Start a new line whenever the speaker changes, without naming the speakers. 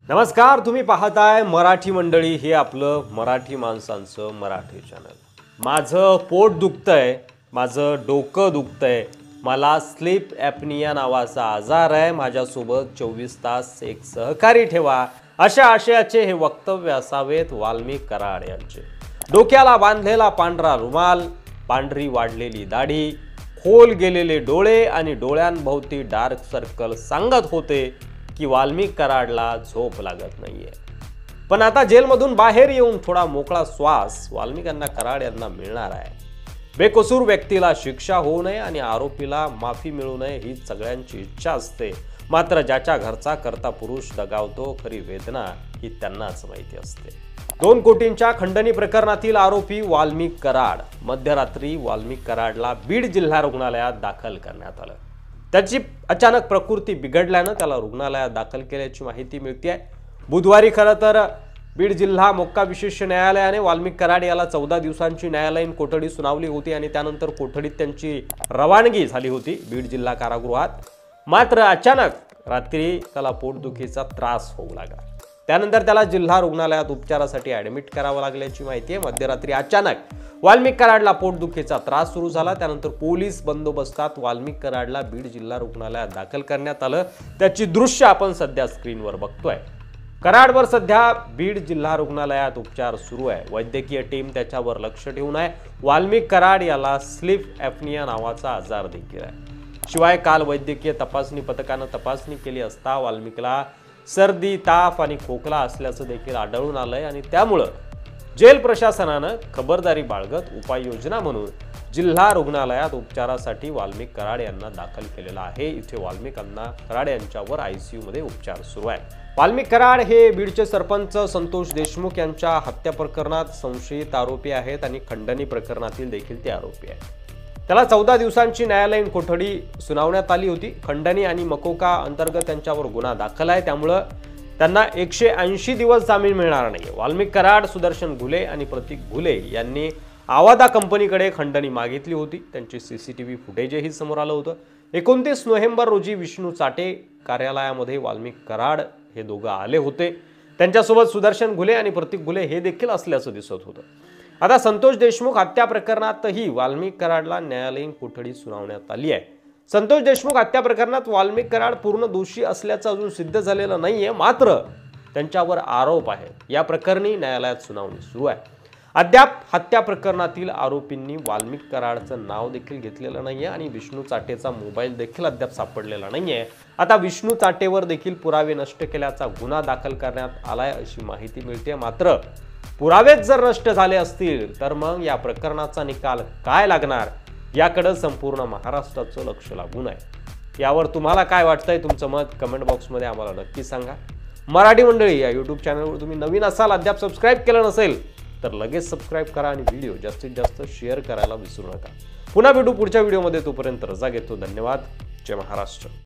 नमस्कार, तुम्ही पाहताय मराठी मंडळी, हे आपलं मराठी माणसांचं मराठी चॅनल। माझं पोट दुखतंय, माझं डोकं दुखतंय, मला स्लीप ॲपनिया नावाचा आजार आहे, माझ्यासोबत 24 तास एक सहकारी ठेवा, अशा आशयाचे हे वक्तव्य असावेत वाल्मिक कराड यांचे। डोक्याला बांधलेला पांढरा रुमाल, पांढरी वाढलेली दाढी, खोल गेलेले डोळे आणि डोळ्यांभोवती डार्क सर्कल सांगत होते की वाल्मिक कराडला झोप लागत नाहीये। पण आता जेलमधून बाहेर येऊन थोडा मोकळा श्वास वाल्मिकांना कराड यांना मिळणार आहे। बेकसूर व्यक्तीला शिक्षा होऊ नये आणि आरोपीला माफी मिळू नये ही सगळ्यांची इच्छा असते, मात्र ज्याच्या घरचा करता पुरुष दगावतो खरी वेदना ही त्यांनाच माहिती असते। 2 कोटींच्या खंडणी प्रकरणातील आरोपी वाल्मिक कराड, मध्यरात्री वाल्मिक कराडला बीड जिल्हा रुग्णालयात दाखल करण्यात आलं। त्याची अचानक प्रकृती बिघडल्याने त्याला रुग्णालयात दाखल केल्याची माहिती मिळते। बुधवारी खरं तर बीड जिल्हा मोक्का विशेष न्यायालयाने वाल्मिक कराड याला 14 दिवसांची न्यायालयीन कोठडी सुनावली होती आणि त्यानंतर कोठडीत त्यांची रवानगी झाली होती बीड जिल्हा कारागृहात। मात्र अचानक रात्री त्याला पोटदुखीचा त्रास होऊ लागला, त्यानंतर त्याला जिल्हा रुग्णालयात उपचारासाठी ॲडमिट करावं लागल्याची माहिती आहे। मध्यरात्री अचानक वाल्मिक कराडला पोटदुखीचा त्रास सुरू झाला, त्यानंतर पोलीस बंदोबस्तात वाल्मिक कराडला बीड जिल्हा रुग्णालयात दाखल करण्यात आलं। त्याची दृश्य आपण सध्या स्क्रीनवर बघतोय। कराडवर सध्या बीड जिल्हा रुग्णालयात उपचार सुरू आहे, वैद्यकीय टीम त्याच्यावर लक्ष ठेवून आहे। वाल्मिक कराड याला स्लीप ॲपनिया नावाचा आजार देखील आहे। शिवाय काल वैद्यकीय तपासणी पथकानं तपासणी केली असता वाल्मिकला सर्दी, ताप आणि खोकला असल्याचं देखील आढळून आलंय आणि त्यामुळं जेल प्रशासनानं खबरदारी बाळगत उपाययोजना म्हणून जिल्हा रुग्णालयात उपचारासाठी वाल्मिक कराड यांना दाखल केलेला आहे। इथे वाल्मिक कराड यांच्यावर ICU मध्ये उपचार सुरू आहे। वाल्मिक कराड हे बीडचे सरपंच संतोष देशमुख यांच्या हत्या प्रकरणात संशयित आरोपी आहेत आणि खंडणी प्रकरणातील देखील ते आरोपी आहेत। त्याला 14 दिवसांची न्यायालयीन कोठडी सुनावण्यात आली होती। खंडणी आणि मकोका अंतर्गत त्यांच्यावर गुन्हा दाखल आहे, त्यामुळे त्यांना 180 दिवस जामीन मिळणार नाही। वाल्मिक कराड, सुदर्शन घुले आणि प्रतीक घुले यांनी आवादा कंपनीकडे खंडणी मागितली होती। त्यांची CCTV फुटेजही समोर आलं होतं। 29 नोव्हेंबर रोजी विष्णू चाटे कार्यालयामध्ये वाल्मिक कराड हे दोघं आले होते। त्यांच्यासोबत सुदर्शन घुले आणि प्रतीक घुले हे देखील असल्याचं दिसत होतं। आता संतोष देशमुख हत्या प्रकरणातही वाल्मिक कराडला न्यायालयीन कोठडी सुनावण्यात आली आहे। संतोष देशमुख हत्या प्रकरणात वाल्मिक कराड पूर्ण दोषी असल्याचं अजून सिद्ध झालेलं नाहीये, मात्र त्यांच्यावर आरोप आहेत। या प्रकरणी न्यायालयात सुनावणी सुरू आहे। अद्याप हत्या प्रकरणातील आरोपींनी वाल्मिक कराडचं नाव देखील घेतलेलं नाहीये आणि विष्णू चाटेचा मोबाईल देखील अद्याप सापडलेला नाहीये। आता विष्णू चाटेवर देखील पुरावे नष्ट केल्याचा गुन्हा दाखल करण्यात आलाय अशी माहिती मिळते। मात्र पुरावेच जर नष्ट झाले असतील तर मग या प्रकरणाचा निकाल काय लागणार याकडे संपूर्ण महाराष्ट्राचं लक्ष लागून आहे। यावर तुम्हाला काय वाटतंय? तुमचं मत कमेंट बॉक्समध्ये आम्हाला नक्की सांगा। मराठी मंडळी या YouTube चॅनलवर तुम्ही नवीन असाल, अद्याप सबस्क्राईब केलं नसेल तर लगेच सबस्क्राईब करा आणि व्हिडिओ जास्तीत जास्त शेअर करायला विसरू नका। पुन्हा भेटू पुढच्या व्हिडिओमध्ये, तोपर्यंत रजा घेतो। धन्यवाद। जय महाराष्ट्र।